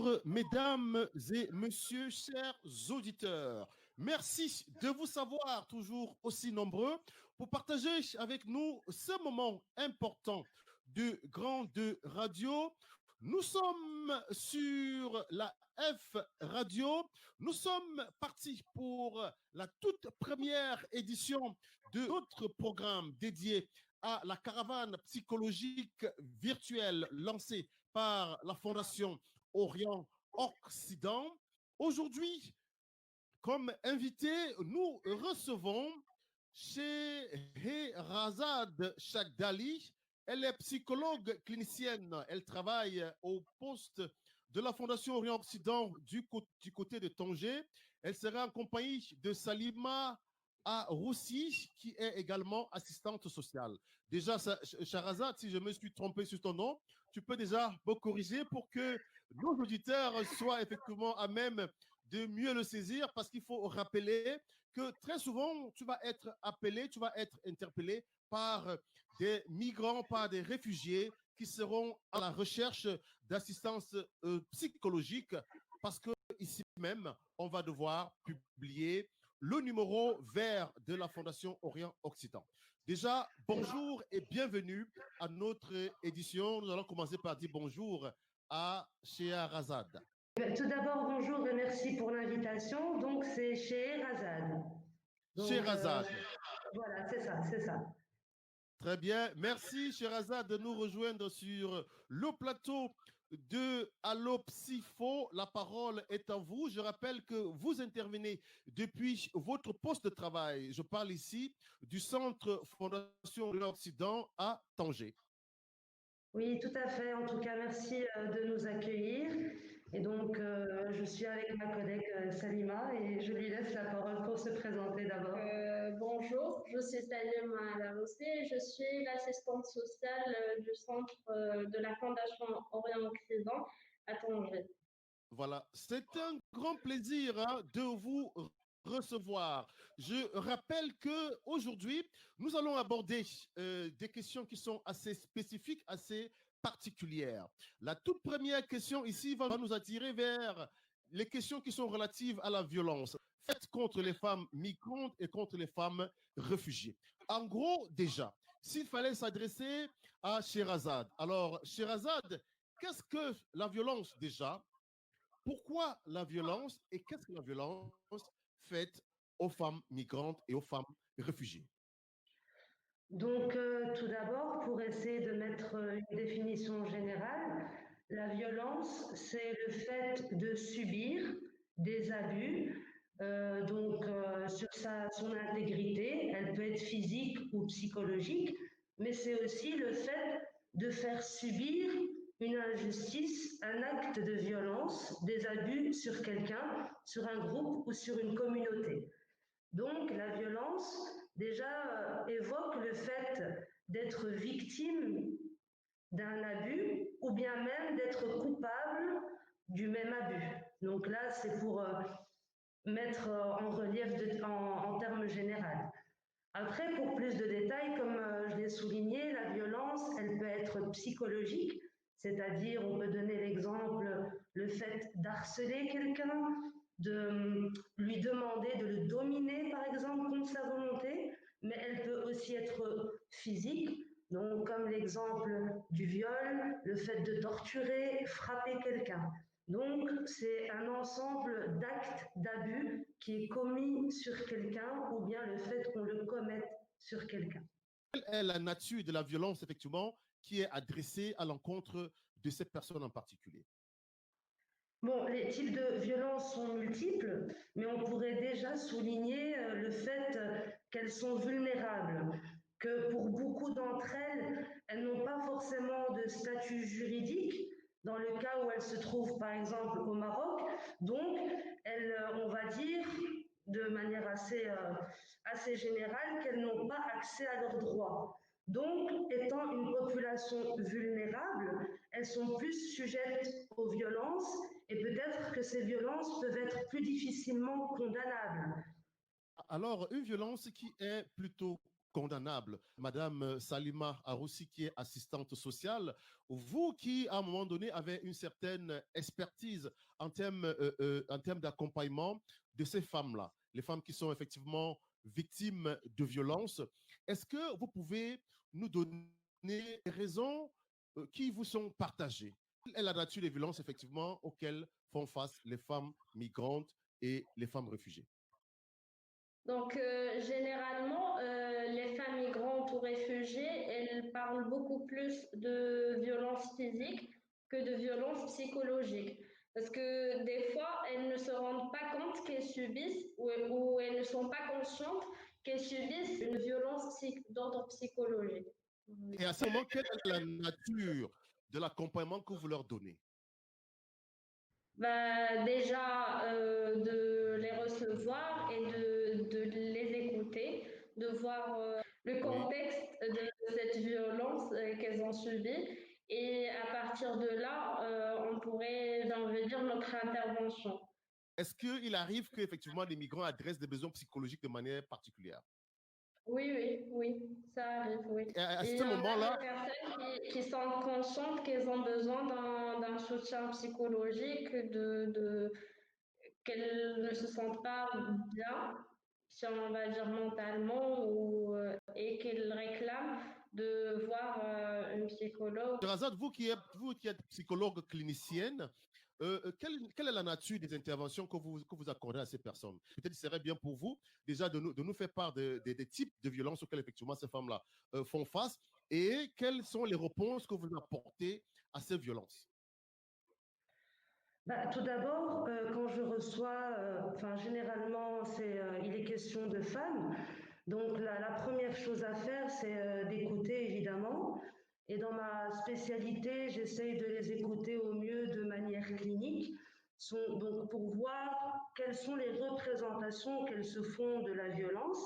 Bonjour, mesdames et messieurs, chers auditeurs. Merci de vous savoir toujours aussi nombreux pour partager avec nous ce moment important de grande radio. Nous sommes sur la F Radio. Nous sommes partis pour la toute première édition de notre programme dédié à la caravane psychologique virtuelle lancée par la Fondation Orient-Occident. Aujourd'hui, comme invité, nous recevons Scheherazade Chagdali. Elle est psychologue clinicienne. Elle travaille au poste de la Fondation Orient-Occident du côté de Tanger. Elle sera en compagnie de Salima Roussi, qui est également assistante sociale. Déjà, Scheherazade, si je me suis trompé sur ton nom, tu peux déjà me corriger pour que nos auditeurs soient effectivement à même de mieux le saisir, parce qu'il faut rappeler que très souvent, tu vas être appelé, tu vas être interpellé par des migrants, par des réfugiés qui seront à la recherche d'assistance psychologique, parce que ici même, on va devoir publier le numéro vert de la Fondation Orient-Occident. Déjà, bonjour et bienvenue à notre édition. Nous allons commencer par dire bonjour à Scheherazade. Tout d'abord, bonjour et merci pour l'invitation. Donc, c'est Scheherazade. Scheherazade. Voilà, c'est ça, c'est ça. Très bien. Merci, Scheherazade, de nous rejoindre sur le plateau de Allo Psyfo. La parole est à vous. Je rappelle que vous intervenez depuis votre poste de travail. Je parle ici du Centre Fondation de l'Occident à Tanger. Oui, tout à fait. En tout cas, merci de nous accueillir. Et donc, je suis avec ma collègue Salima et je lui laisse la parole pour se présenter d'abord. Bonjour, je suis Salima Laroussé et je suis l'assistante sociale du centre de la Fondation Orient-Occident à Tanger. Voilà, c'est un grand plaisir de vous recevoir. Je rappelle que aujourd'hui, nous allons aborder des questions qui sont assez spécifiques, assez particulières. La toute première question ici va nous attirer vers les questions qui sont relatives à la violence faite contre les femmes migrantes et contre les femmes réfugiées. En gros, déjà, s'il fallait s'adresser à Scheherazade. Alors, Scheherazade, qu'est-ce que la violence déjà? Pourquoi la violence et qu'est-ce que la violence faite aux femmes migrantes et aux femmes réfugiées? Donc, tout d'abord, pour essayer de mettre une définition générale, la violence, c'est le fait de subir des abus, sur son intégrité, elle peut être physique ou psychologique, mais c'est aussi le fait de faire subir une injustice, un acte de violence, des abus sur quelqu'un, sur un groupe ou sur une communauté. Donc la violence, déjà, évoque le fait d'être victime d'un abus ou bien même d'être coupable du même abus. Donc là, c'est pour mettre en relief en termes généraux. Après, pour plus de détails, comme je l'ai souligné, la violence, elle peut être psychologique, c'est-à-dire on peut donner l'exemple, le fait d'harceler quelqu'un, de lui demander de le dominer, par exemple, contre sa volonté, mais elle peut aussi être physique, donc comme l'exemple du viol, le fait de torturer, frapper quelqu'un. Donc, c'est un ensemble d'actes d'abus qui est commis sur quelqu'un ou bien le fait qu'on le commette sur quelqu'un. Quelle est la nature de la violence, effectivement, qui est adressée à l'encontre de cette personne en particulier? Bon, les types de violences sont multiples, mais on pourrait déjà souligner le fait qu'elles sont vulnérables, que pour beaucoup d'entre elles, elles n'ont pas forcément de statut juridique, dans le cas où elles se trouvent par exemple au Maroc. Donc, elles, on va dire de manière assez générale qu'elles n'ont pas accès à leurs droits. Donc, étant une population vulnérable, elles sont plus sujettes aux violences et peut-être que ces violences peuvent être plus difficilement condamnables. Alors, une violence qui est plutôt condamnable. Madame Salima Aroussi, qui est assistante sociale, vous qui, à un moment donné, avez une certaine expertise en termes d'accompagnement de ces femmes-là, les femmes qui sont effectivement victimes de violences, est-ce que vous pouvez nous donner des raisons qui vous sont partagées? Quelle est la nature des violences, effectivement, auxquelles font face les femmes migrantes et les femmes réfugiées? Donc, généralement, les femmes migrantes ou réfugiées, elles parlent beaucoup plus de violences physiques que de violences psychologiques. Parce que des fois, elles ne se rendent pas compte qu'elles subissent ou elles ne sont pas conscientes qu'elles subissent une violence d'ordre psychologique. Et à ce moment, quelle est la nature de l'accompagnement que vous leur donnez? Bah, déjà, de les recevoir et de les écouter, de voir le Oui. contexte de cette violence qu'elles ont subie. Et à partir de là, on pourrait, j'ai envie de dire, notre intervention. Est-ce qu'il arrive qu'effectivement les migrants adressent des besoins psychologiques de manière particulière? Oui, oui, oui, ça arrive, oui. Et à Et ce on a moment-là, des personnes qui sont conscientes qu'elles ont besoin d'un soutien psychologique, qu'elles ne se sentent pas bien, si on va dire mentalement, et qu'elles réclament de voir une psychologue. Sherazade, vous qui êtes psychologue clinicienne, quelle est la nature des interventions que vous accordez à ces personnes? Peut-être qu'il serait bien pour vous déjà de nous faire part des types de violences auxquelles effectivement ces femmes-là font face et quelles sont les réponses que vous apportez à ces violences. Bah, tout d'abord, quand je reçois, enfin généralement, il est question de femmes. Donc la première chose à faire, c'est d'écouter évidemment. Et dans ma spécialité, j'essaye de les écouter au mieux de manière clinique, donc pour voir quelles sont les représentations qu'elles se font de la violence.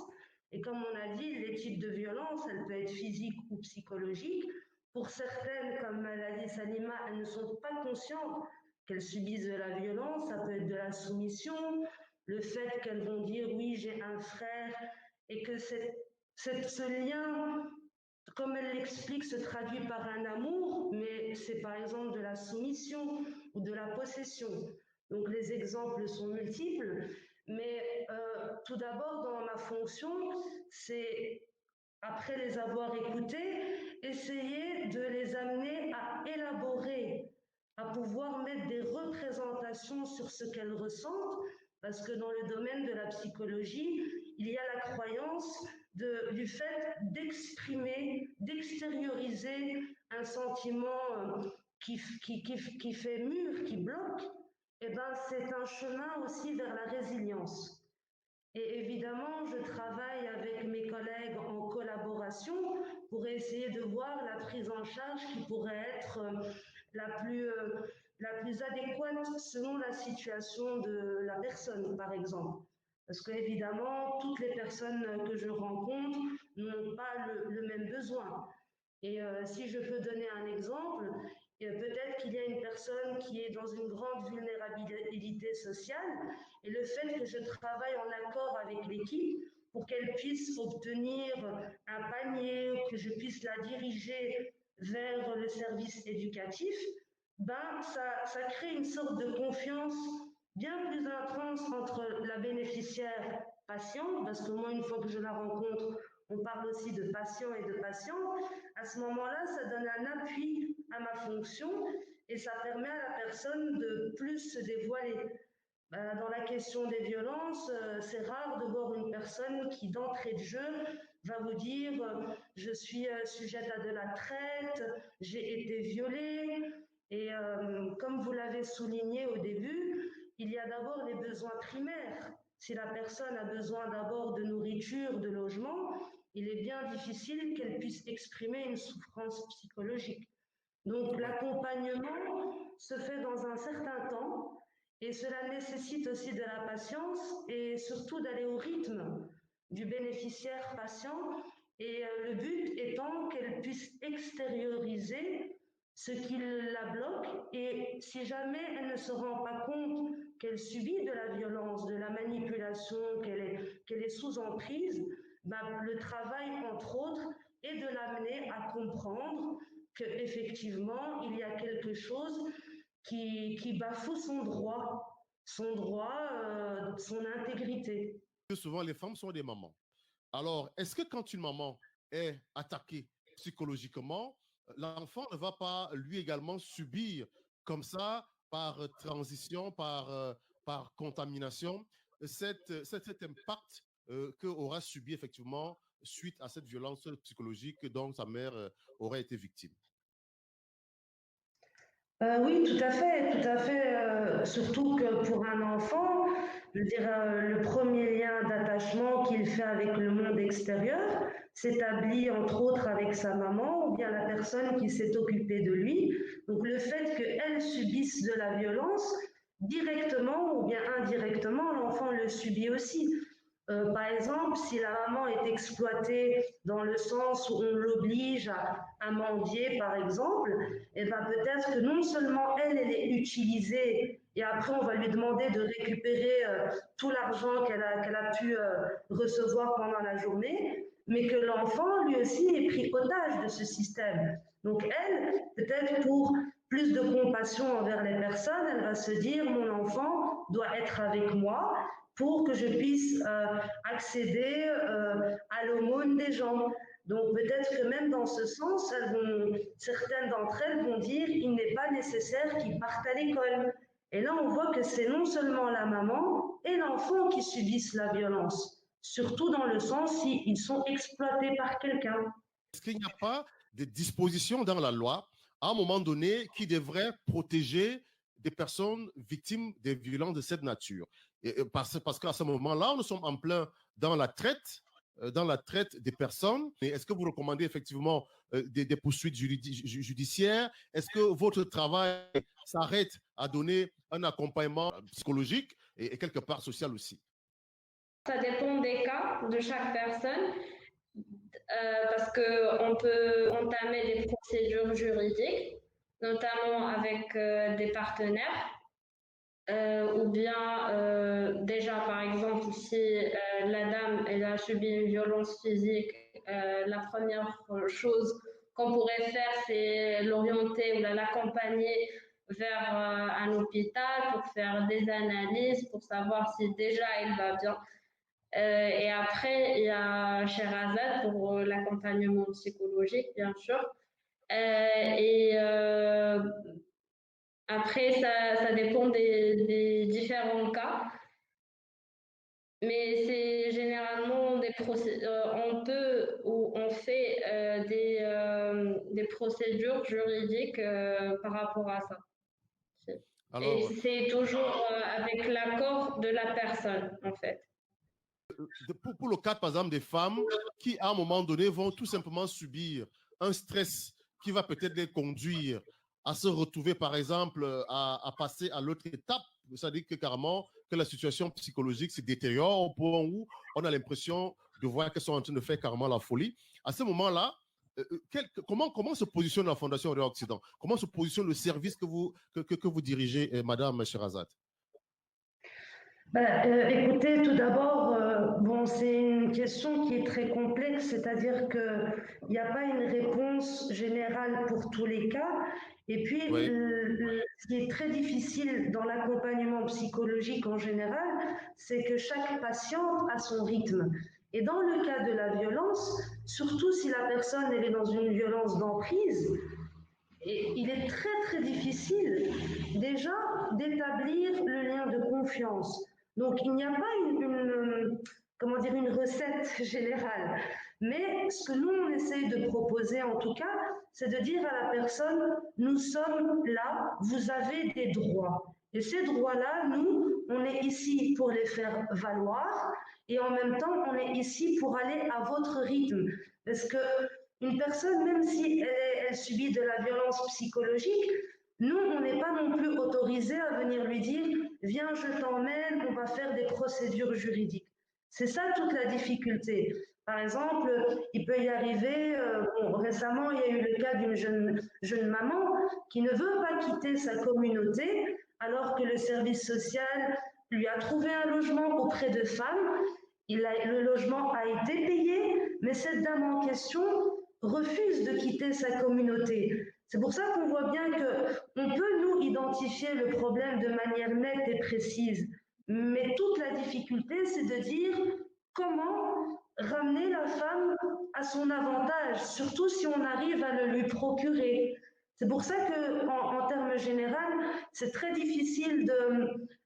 Et comme on a dit, les types de violence, elles peuvent être physiques ou psychologiques. Pour certaines, comme l'a dit Salima, elles ne sont pas conscientes qu'elles subissent de la violence, ça peut être de la soumission, le fait qu'elles vont dire oui, j'ai un frère, et que ce lien, comme elle l'explique, se traduit par un amour, mais c'est par exemple de la soumission ou de la possession. Donc les exemples sont multiples, mais tout d'abord dans ma fonction, c'est après les avoir écoutés, essayer de les amener à élaborer, à pouvoir mettre des représentations sur ce qu'elles ressentent, parce que dans le domaine de la psychologie, il y a la croyance du fait d'exprimer, d'extérioriser un sentiment qui fait mur, qui bloque, et ben c'est un chemin aussi vers la résilience. Et évidemment, je travaille avec mes collègues en collaboration pour essayer de voir la prise en charge qui pourrait être la plus, euh, la plus adéquate selon la situation de la personne, par exemple. Parce qu'évidemment, toutes les personnes que je rencontre n'ont pas le même besoin. Et si je peux donner un exemple, peut-être qu'il y a une personne qui est dans une grande vulnérabilité sociale et le fait que je travaille en accord avec l'équipe pour qu'elle puisse obtenir un panier, que je puisse la diriger vers le service éducatif, ben ça crée une sorte de confiance bien plus intense entre la bénéficiaire patiente, parce que moi, une fois que je la rencontre, on parle aussi de patient et de patiente. À ce moment-là, ça donne un appui à ma fonction et ça permet à la personne de plus se dévoiler. Dans la question des violences, c'est rare de voir une personne qui, d'entrée de jeu, va vous dire je suis sujette à de la traite, j'ai été violée. Et comme vous l'avez souligné au début, il y a d'abord les besoins primaires. Si la personne a besoin d'abord de nourriture, de logement, il est bien difficile qu'elle puisse exprimer une souffrance psychologique. Donc Oui. l'accompagnement se fait dans un certain temps et cela nécessite aussi de la patience et surtout d'aller au rythme du bénéficiaire patient et le but étant qu'elle puisse extérioriser ce qui la bloque et si jamais elle ne se rend pas compte qu'elle subit de la violence, de la manipulation, qu'elle est sous emprise, le travail, entre autres, est de l'amener à comprendre qu'effectivement, il y a quelque chose qui bafoue son droit, son intégrité. Souvent, les femmes sont des mamans. Alors, est-ce que quand une maman est attaquée psychologiquement, l'enfant ne va pas lui également subir comme ça, par transition, par contamination, cet impact qu'aura subi effectivement suite à cette violence psychologique dont sa mère aurait été victime? Oui, tout à fait, tout à fait. Surtout que pour un enfant, je veux dire, le premier lien d'attachement qu'il fait avec le monde extérieur s'établit entre autres avec sa maman ou bien la personne qui s'est occupée de lui. Donc le fait qu'elle subisse de la violence, directement ou bien indirectement, l'enfant le subit aussi. Par exemple, si la maman est exploitée dans le sens où on l'oblige à mendier, par exemple, et ben peut-être que non seulement elle est utilisée et après on va lui demander de récupérer tout l'argent qu'elle a pu recevoir pendant la journée, mais que l'enfant lui aussi est pris otage de ce système. Donc elle, peut-être pour plus de compassion envers les personnes, elle va se dire mon enfant doit être avec moi pour que je puisse accéder à l'aumône des gens. Donc peut-être que même dans ce sens, certaines d'entre elles vont dire il n'est pas nécessaire qu'ils partent à l'école. Et là, on voit que c'est non seulement la maman et l'enfant qui subissent la violence, surtout dans le sens s'ils sont exploités par quelqu'un. Est-ce qu'il n'y a pas de dispositions dans la loi, à un moment donné, qui devraient protéger des personnes victimes des violences de cette nature? Parce qu'à ce moment-là, nous sommes en plein dans la traite des personnes. Est-ce que vous recommandez effectivement des poursuites judiciaires? Est-ce que votre travail s'arrête à donner un accompagnement psychologique et quelque part social aussi? Ça dépend des cas de chaque personne, parce qu'on peut entamer des procédures juridiques, notamment avec des partenaires. Ou bien déjà par exemple si la dame elle a subi une violence physique, la première chose qu'on pourrait faire c'est l'orienter ou l'accompagner vers un hôpital pour faire des analyses pour savoir si déjà elle va bien. Et après il y a Sherazade pour l'accompagnement psychologique bien sûr. Et après, ça dépend des différents cas, mais c'est généralement on peut ou on fait des procédures juridiques par rapport à ça. Et Alors, c'est toujours avec l'accord de la personne, en fait. pour le cas, par exemple, des femmes qui, à un moment donné, vont tout simplement subir un stress qui va peut-être les conduire à se retrouver, par exemple, à passer à l'autre étape. Ça dit que carrément, que la situation psychologique se détériore au point où on a l'impression de voir qu'elles sont en train de faire carrément la folie. À ce moment-là, comment se positionne la Fondation Orient-Occident? Comment se positionne le service que vous dirigez, Madame Sherazade? Écoutez, tout d'abord, bon, c'est une question qui est très complexe, c'est-à-dire qu'il n'y a pas une réponse générale pour tous les cas. Et puis, Oui. ce qui est très difficile dans l'accompagnement psychologique en général, c'est que chaque patient a son rythme. Et dans le cas de la violence, surtout si la personne elle est dans une violence d'emprise, et il est très très difficile déjà d'établir le lien de confiance. Donc il n'y a pas comment dire, une recette générale. Mais ce que nous on essaye de proposer en tout cas, c'est de dire à la personne, nous sommes là, vous avez des droits. Et ces droits-là, nous, on est ici pour les faire valoir et en même temps, on est ici pour aller à votre rythme. Parce que une personne, même si elle subit de la violence psychologique, nous, on n'est pas non plus autorisé à venir lui dire « Viens, je t'emmène, on va faire des procédures juridiques ». C'est ça toute la difficulté. Par exemple, il peut y arriver, récemment, il y a eu le cas d'une jeune maman qui ne veut pas quitter sa communauté alors que le service social lui a trouvé un logement auprès de femmes le logement a été payé, mais cette dame en question refuse de quitter sa communauté. C'est pour ça qu'on voit bien qu'on peut, nous, identifier le problème de manière nette et précise. Mais toute la difficulté, c'est de dire comment ramener la femme à son avantage, surtout si on arrive à le lui procurer. C'est pour ça qu'en termes généraux, c'est très difficile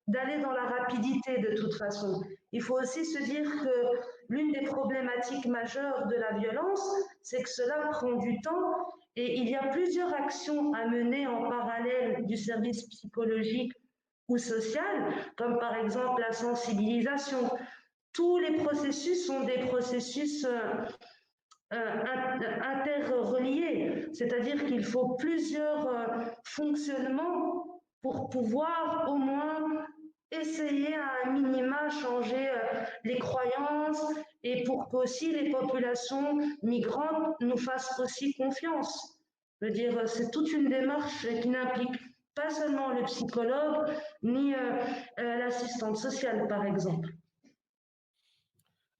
d'aller dans la rapidité de toute façon. Il faut aussi se dire que l'une des problématiques majeures de la violence, c'est que cela prend du temps et il y a plusieurs actions à mener en parallèle du service psychologique ou social, comme par exemple la sensibilisation. Tous les processus sont des processus interreliés, c'est-à-dire qu'il faut plusieurs fonctionnements pour pouvoir au moins essayer à un minima changer les croyances et pour qu'aussi les populations migrantes nous fassent aussi confiance. Je veux dire, c'est toute une démarche qui n'implique pas seulement le psychologue ni l'assistante sociale, par exemple.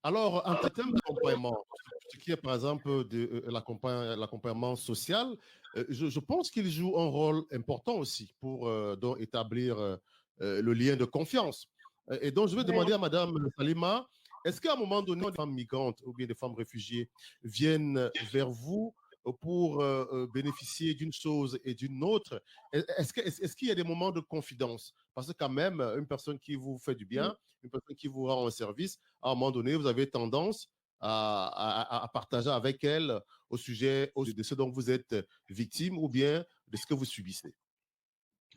Alors, en termes d'accompagnement, ce qui est par exemple de l'accompagnement social, je pense qu'il joue un rôle important aussi pour donc établir le lien de confiance. Et donc, je vais demander à Madame Salima, est-ce qu'à un moment donné, des femmes migrantes ou bien des femmes réfugiées viennent vers vous pour bénéficier d'une chose et d'une autre? Est-ce qu'il y a des moments de confidence? Parce que quand même, une personne qui vous fait du bien, une personne qui vous rend un service, à un moment donné, vous avez tendance à partager avec elle au sujet de ce dont vous êtes victime ou bien de ce que vous subissez.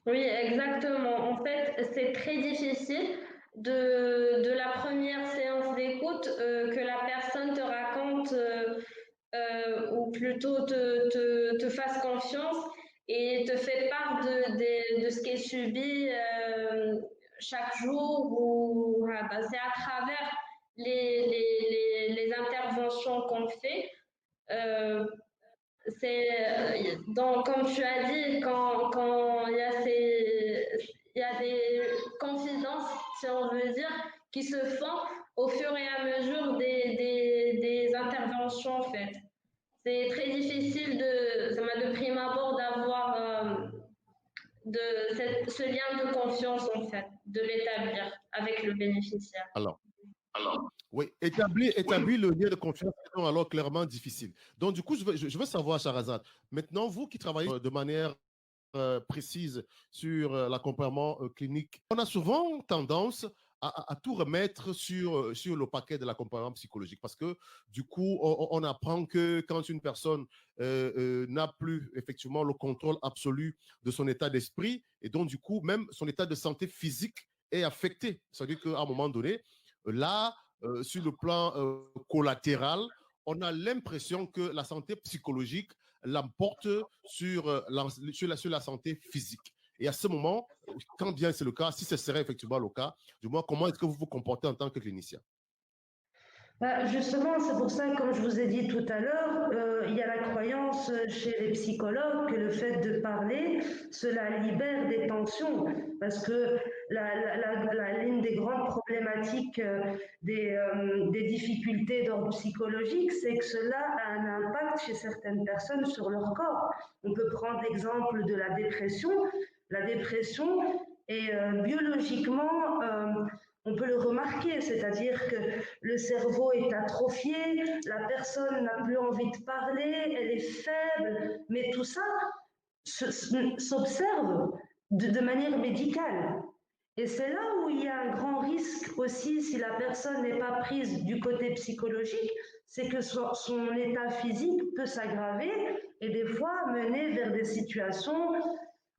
Oui, exactement. En fait, c'est très difficile de la première séance d'écoute que la personne te raconte ou plutôt te fasse confiance et te fait part de ce qu'elle subit chaque jour. Ou, c'est à travers les interventions qu'on fait. Donc, comme tu as dit, quand il y a des confidences, si on veut dire, qui se font au fur et à mesure des interventions faites. C'est très difficile de prime abord d'avoir ce lien de confiance, en fait, de l'établir avec le bénéficiaire. Alors, oui, établir le lien de confiance est alors clairement difficile. Donc, du coup, je veux savoir, Charazade, maintenant, vous qui travaillez de manière précise sur l'accompagnement clinique, on a souvent tendance à tout remettre sur le paquet de l'accompagnement psychologique parce que du coup, on apprend que quand une personne n'a plus effectivement le contrôle absolu de son état d'esprit et donc du coup, même son état de santé physique est affecté. C'est-à-dire qu'à un moment donné, là, sur le plan collatéral, on a l'impression que la santé psychologique l'emporte sur la santé physique. Et à ce moment, quand bien c'est le cas, si ce serait effectivement le cas, du moins, comment est-ce que vous vous comportez en tant que clinicien? Justement, c'est pour ça, comme je vous ai dit tout à l'heure, il y a la croyance chez les psychologues que le fait de parler, cela libère des tensions, parce que l'une des grandes problématiques des difficultés d'ordre psychologique, c'est que cela a un impact chez certaines personnes sur leur corps. On peut prendre l'exemple de la dépression. La dépression est biologiquement... on peut le remarquer, c'est-à-dire que le cerveau est atrophié, la personne n'a plus envie de parler, elle est faible, mais tout ça s'observe de manière médicale. Et c'est là où il y a un grand risque aussi, si la personne n'est pas prise du côté psychologique, c'est que son état physique peut s'aggraver et des fois mener vers des situations,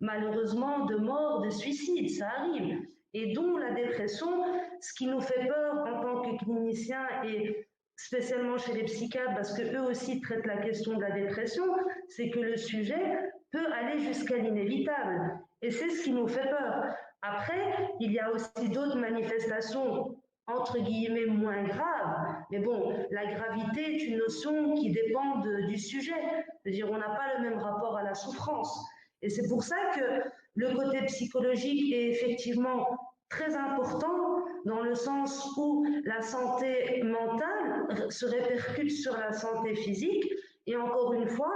malheureusement, de mort, de suicide, ça arrive. Et donc la dépression, ce qui nous fait peur en tant que cliniciens et spécialement chez les psychiatres, parce qu'eux aussi traitent la question de la dépression, c'est que le sujet peut aller jusqu'à l'inévitable. Et c'est ce qui nous fait peur. Après, il y a aussi d'autres manifestations entre guillemets moins graves, mais bon, la gravité est une notion qui dépend du sujet. C'est-à-dire, on n'a pas le même rapport à la souffrance. Et c'est pour ça que le côté psychologique est effectivement très important, dans le sens où la santé mentale se répercute sur la santé physique. Et encore une fois,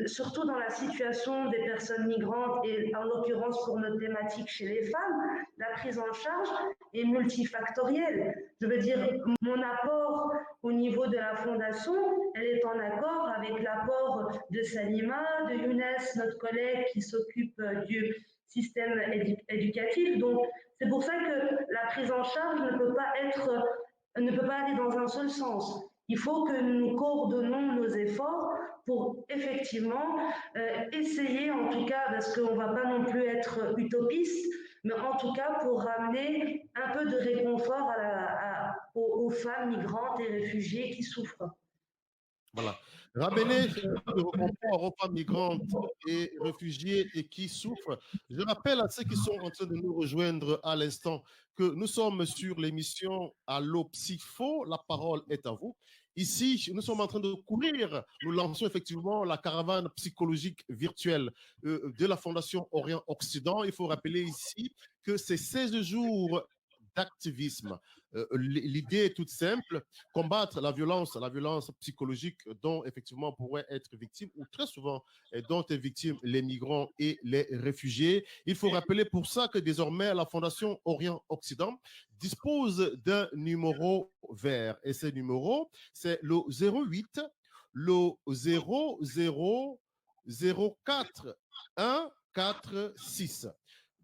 surtout dans la situation des personnes migrantes et en l'occurrence pour notre thématique chez les femmes, la prise en charge est multifactorielle. Je veux dire, mon apport au niveau de la fondation, elle est en accord avec l'apport de Salima, de Younes, notre collègue qui s'occupe du système éducatif. Donc, c'est pour ça que la prise en charge ne peut pas aller dans un seul sens. Il faut que nous coordonnons nos efforts pour effectivement essayer, en tout cas, parce qu'on ne va pas non plus être utopiste, mais en tout cas pour ramener un peu de réconfort aux femmes migrantes et réfugiées qui souffrent. Voilà. Ramener le réconfort aux femmes migrantes et réfugiées et qui souffrent. Je rappelle à ceux qui sont en train de nous rejoindre à l'instant que nous sommes sur l'émission Allo Psyfo. La parole est à vous. Ici, nous sommes en train de courir. Nous lançons effectivement la caravane psychologique virtuelle de la Fondation Orient-Occident. Il faut rappeler ici que c'est 16 jours d'activisme. L'idée est toute simple, combattre la violence psychologique dont effectivement pourraient être victimes, ou très souvent dont est victime les migrants et les réfugiés. Il faut rappeler pour ça que désormais la Fondation Orient-Occident dispose d'un numéro vert. Et ce numéro, c'est le 08, le 00 04 146.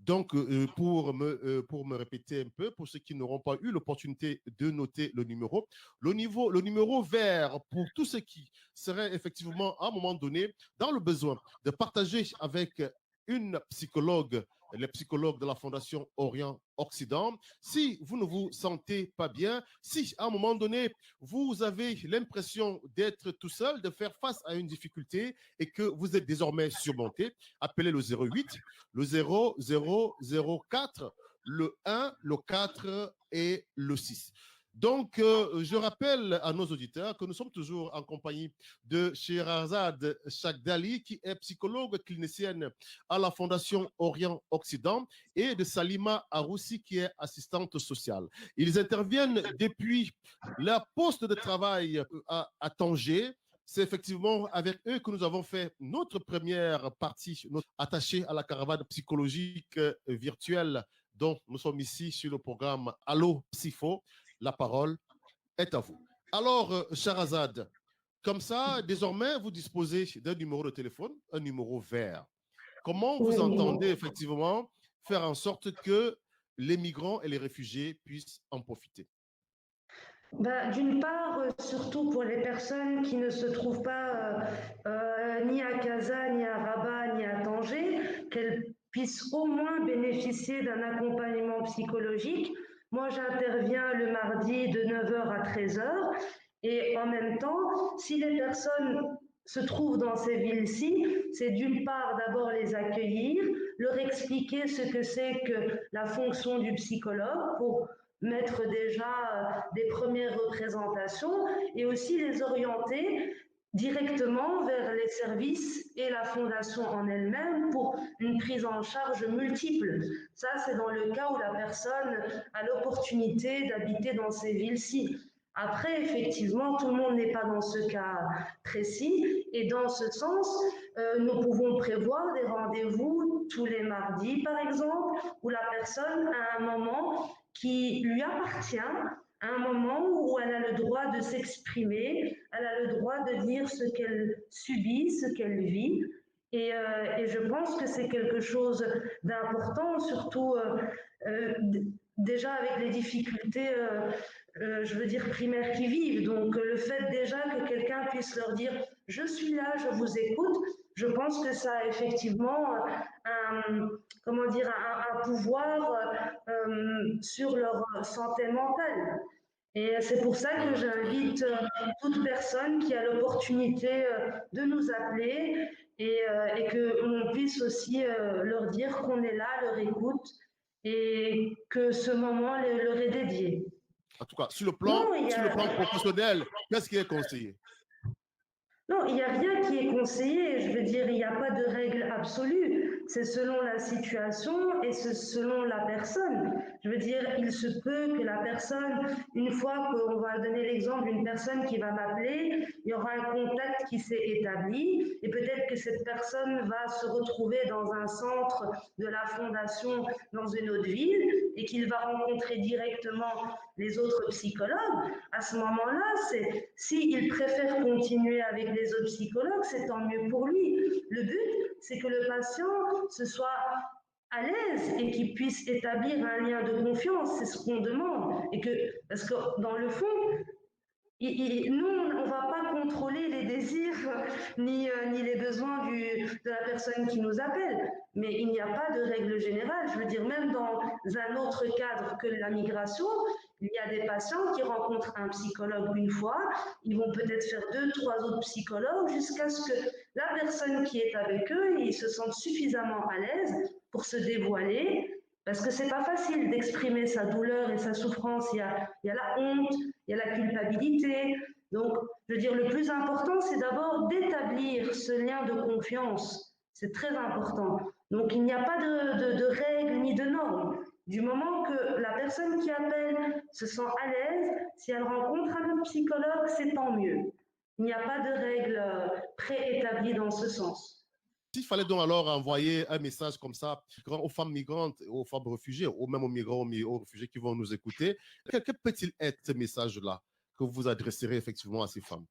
Donc, pour me répéter un peu, pour ceux qui n'auront pas eu l'opportunité de noter le numéro vert pour tous ceux qui seraient effectivement à un moment donné dans le besoin de partager avec une psychologue, les psychologues de la Fondation Orient-Occident. Si vous ne vous sentez pas bien, si à un moment donné, vous avez l'impression d'être tout seul, de faire face à une difficulté et que vous êtes désormais surmonté, appelez le 08, le 0004, le 1, le 4 et le 6. Donc, je rappelle à nos auditeurs que nous sommes toujours en compagnie de Sherazade Chagdali, qui est psychologue clinicienne à la Fondation Orient-Occident, et de Salima Aroussi, qui est assistante sociale. Ils interviennent depuis leur poste de travail à Tanger. C'est effectivement avec eux que nous avons fait notre première partie, attachée à la caravane psychologique virtuelle dont nous sommes ici sur le programme Allo Psyfo. La parole est à vous. Alors, Sherazade, comme ça, désormais, vous disposez d'un numéro de téléphone, un numéro vert. Comment vous entendez effectivement faire en sorte que les migrants et les réfugiés puissent en profiter? D'une part, surtout pour les personnes qui ne se trouvent pas ni à Casa, ni à Rabat, ni à Tanger, qu'elles puissent au moins bénéficier d'un accompagnement psychologique. Moi, j'interviens le mardi de 9h à 13h et en même temps, si les personnes se trouvent dans ces villes-ci, c'est d'une part d'abord les accueillir, leur expliquer ce que c'est que la fonction du psychologue pour mettre déjà des premières représentations et aussi les orienter directement vers les services et la fondation en elle-même pour une prise en charge multiple. Ça, c'est dans le cas où la personne a l'opportunité d'habiter dans ces villes-ci. Après, effectivement, tout le monde n'est pas dans ce cas précis et dans ce sens, nous pouvons prévoir des rendez-vous tous les mardis, par exemple, où la personne a un moment qui lui appartient, un moment où elle a le droit de s'exprimer, elle a le droit de dire ce qu'elle subit, ce qu'elle vit. Et je pense que c'est quelque chose d'important, surtout déjà avec les difficultés, je veux dire, primaires qui vivent. Donc le fait déjà que quelqu'un puisse leur dire « je suis là, je vous écoute », je pense que ça a effectivement un pouvoir sur leur santé mentale. Et c'est pour ça que j'invite toute personne qui a l'opportunité de nous appeler et qu'on puisse aussi leur dire qu'on est là, leur écoute et que ce moment leur est dédié. En tout cas, sur le plan professionnel, qu'est-ce qui est conseillé? Non, il n'y a rien qui est conseillé. Je veux dire, il n'y a pas de règle absolue. c'est selon la situation et c'est selon la personne. Je veux dire, il se peut que la personne, une fois qu'on va donner l'exemple d'une personne qui va m'appeler, il y aura un contact qui s'est établi et peut-être que cette personne va se retrouver dans un centre de la fondation dans une autre ville et qu'il va rencontrer directement les autres psychologues. À ce moment-là, s'il préfère continuer avec les autres psychologues, c'est tant mieux pour lui. Le but, c'est que le patient se soit à l'aise et qu'il puisse établir un lien de confiance, c'est ce qu'on demande. Parce que dans le fond, nous, on ne va pas contrôler les désirs ni les besoins de la personne qui nous appelle, mais il n'y a pas de règle générale. Je veux dire, même dans un autre cadre que la migration, il y a des patients qui rencontrent un psychologue une fois, ils vont peut-être faire 2, 3 autres psychologues jusqu'à ce que la personne qui est avec eux, ils se sentent suffisamment à l'aise pour se dévoiler. Parce que c'est pas facile d'exprimer sa douleur et sa souffrance. Il y a la honte, il y a la culpabilité. Donc, je veux dire, le plus important, c'est d'abord d'établir ce lien de confiance. C'est très important. Donc, il n'y a pas de règles ni de normes. Du moment que la personne qui appelle se sent à l'aise, si elle rencontre un psychologue, c'est tant mieux. Il n'y a pas de règles préétablies dans ce sens. S'il fallait donc alors envoyer un message comme ça aux femmes migrantes, aux femmes réfugiées, ou même aux migrants, aux réfugiés qui vont nous écouter, quel peut-il être ce message-là que vous adresserez effectivement à ces femmes?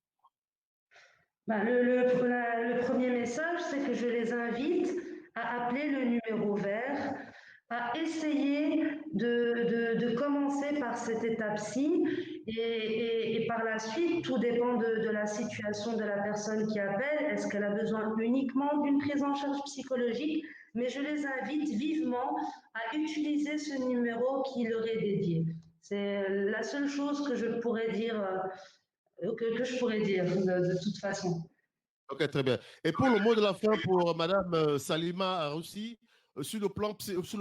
Le premier message, c'est que je les invite à appeler le numéro vert, à essayer de commencer par cette étape-ci et par la suite, tout dépend de la situation de la personne qui appelle. Est-ce qu'elle a besoin uniquement d'une prise en charge psychologique? Mais je les invite vivement à utiliser ce numéro qui leur est dédié. C'est la seule chose que je pourrais dire, de toute façon. Ok, très bien. Et pour le mot de la fin, pour Madame Salima Aroussi, sur le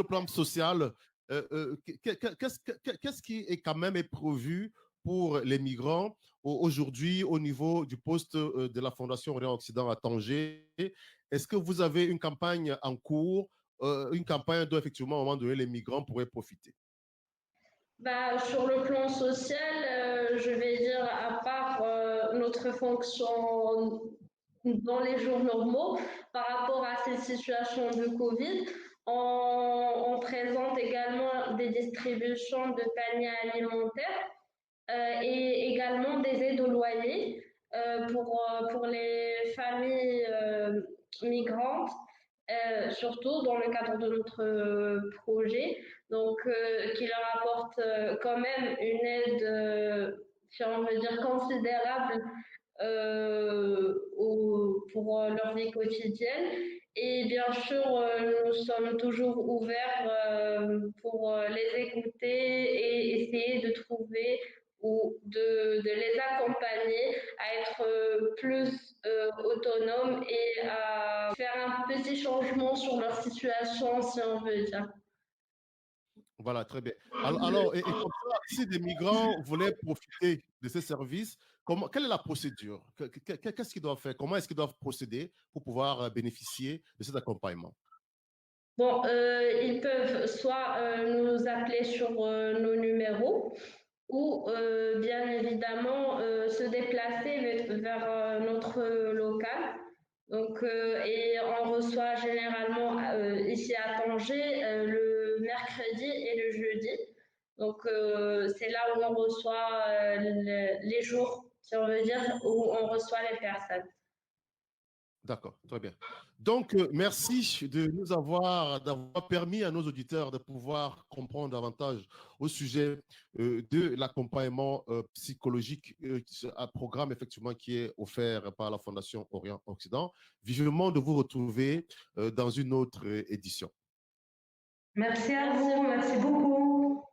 plan social, qu'est-ce qui est quand même prévu pour les migrants aujourd'hui au niveau du poste de la Fondation Orient Occident à Tanger? Est-ce que vous avez une campagne en cours, une campagne dont effectivement à un moment donné les migrants pourraient profiter? Sur le plan social, je vais dire, à part notre fonction dans les jours normaux, par rapport à cette situation de Covid, on présente également des distributions de paniers alimentaires et également des aides au loyer pour les familles migrantes, surtout dans le cadre de notre projet, donc qui leur apporte quand même une aide, si on veut dire, considérable pour leur vie quotidienne. Et bien sûr, nous sommes toujours ouverts pour les écouter et essayer de trouver ou de les accompagner à être plus autonomes et à faire un petit changement sur leur situation, si on veut dire. Voilà, très bien. Alors, et comme ça, si des migrants voulaient profiter de ces services, quelle est la procédure? Qu'est-ce qu'ils doivent faire? Comment est-ce qu'ils doivent procéder pour pouvoir bénéficier de cet accompagnement? Bon, ils peuvent soit nous appeler sur nos numéros ou bien évidemment se déplacer vers notre local. Donc, et on reçoit généralement ici à Tanger le mercredi et le jeudi. Donc, c'est là où on reçoit les jours, si on veut dire, où on reçoit les personnes. D'accord, très bien. Donc, merci d'avoir permis à nos auditeurs de pouvoir comprendre davantage au sujet de l'accompagnement psychologique, un programme effectivement qui est offert par la Fondation Orient Occident. Vivement de vous retrouver dans une autre édition. Merci à vous, merci beaucoup.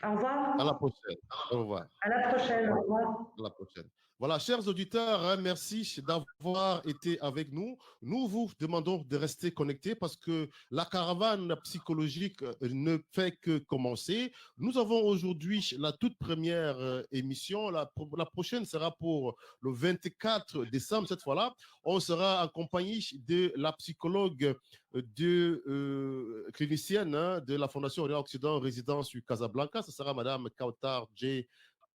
Au revoir. À la prochaine. Au revoir. À la prochaine. Au revoir. À la prochaine. Voilà, chers auditeurs, hein, merci d'avoir été avec nous. Nous vous demandons de rester connectés parce que la caravane psychologique ne fait que commencer. Nous avons aujourd'hui la toute première émission. La prochaine sera pour le 24 décembre. Cette fois-là, on sera en compagnie de la psychologue clinicienne hein, de la Fondation Orient-Occident résidence sur Casablanca. Ce sera Madame Kautar J.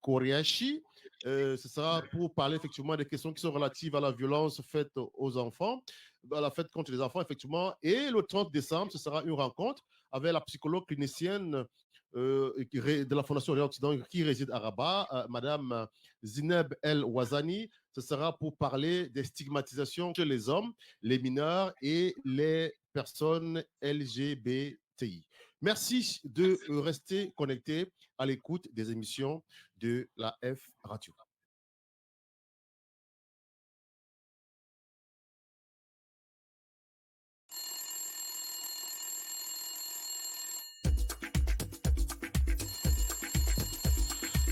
Koriachi. Ce sera pour parler effectivement des questions qui sont relatives à la violence faite aux enfants, à la fête contre les enfants, effectivement. Et le 30 décembre, ce sera une rencontre avec la psychologue clinicienne de la Fondation Orient-Occident qui réside à Rabat, Madame Zineb El Ouazani. Ce sera pour parler des stigmatisations chez les hommes, les mineurs et les personnes LGBTI. Merci de rester connectés à l'écoute des émissions de la F Radio.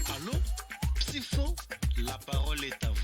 Allô, Psyfo, la parole est à vous.